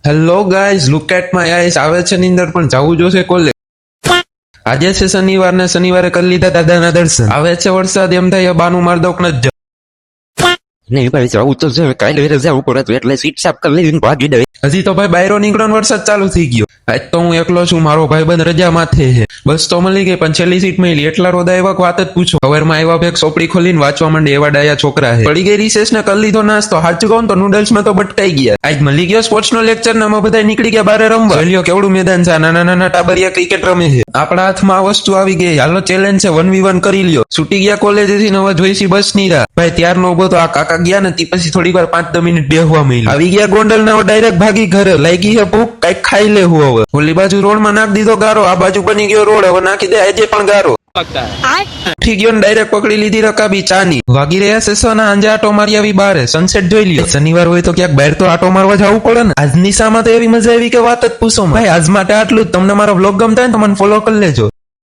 Hello guys, look at my eyes. આવે છે નીંદર પણ જવું જોશે કોલેજ. આજે છે શનિવાર ને શનિવારે કરી લીધા દાદાના દર્શન. આવે છે વરસાદ એમ થાય બાનું માર દોક ન નહીં ભાઈ જવું તો છે કાલે રજા ઉપર હતું એટલે સીટ સાફ કરી લઈને ભાગી દે. હજી તો ભાઈ બાયરો નીકળવાનો વરસાદ ચાલુ થઈ ગયો. આજ તો હું એકલો છું, મારો ભાઈબંધ રજા માથે છે. બસ તો મળી ગઈ પણ છેલ્લી સીટ મળી. એટલા રોદા એવા વાત જ પૂછો. સવારમાં આવ્યા ભેગ ચોપડી ખોલીને વાંચવા માંડે એવા ડાયા છોકરા છે. પડી ગઈ રિસેસ ને કરી લીધો નાસ્તો. સાચું કહું તો નૂડલ્સ માં તો બટકાઈ ગયા. આજ મળી ગયો સ્પોર્ટ્સ નો લેક્ચર ને અમે બધા નીકળી ગયા બારે રમવા. જોઈ લ્યો કેવડું મેદાન છે. નાના નાના ટાબરિયા ક્રિકેટ રમે છે. આપણા હાથમાં આ વસ્તુ આવી ગઈ. હાલો ચેલેન્જ છે, 1v1 કરી લ્યો. છૂટી ગયા કોલેજ થી હવે જોઈશી બસ ની રાહ. ભાઈ ત્યારનો ઉભો તો આ કાકા ગયા ને તે પછી થોડી વાર 5-10 મિનિટ બેહવા મળી. આવી ગયા ગોંડલ ના ડાયરેક્ટ ભાગી ઘરે. લાગી છે ભૂખ, કઈક ખાઈ લેવું હવે. ઓલી બાજુ રોડ માં નાખ દીધો ગારો, આ બાજુ બની ગયો રોડ, હવે નાખી દે આજે પણ ગારો. ઉઠી ગયો ને ડાયરેક્ટ પકડી લીધી રકાબી ચાની. વાગી રહ્યા છે સના, આંજે આટો મારી આવી બારે. સનસેટ જોઈ લ્યો. શનિવાર હોય તો ક્યાંક બહાર તો આટો મારવા જવું પડે ને. આજની શામાં તો એવી મજા આવી કે વાત જ પૂછો. ભાઈ આજ માટે આટલું જ. તમને મારો વ્લોગ ગમતા હોય ને તો મને ફોલો કરી લેજો.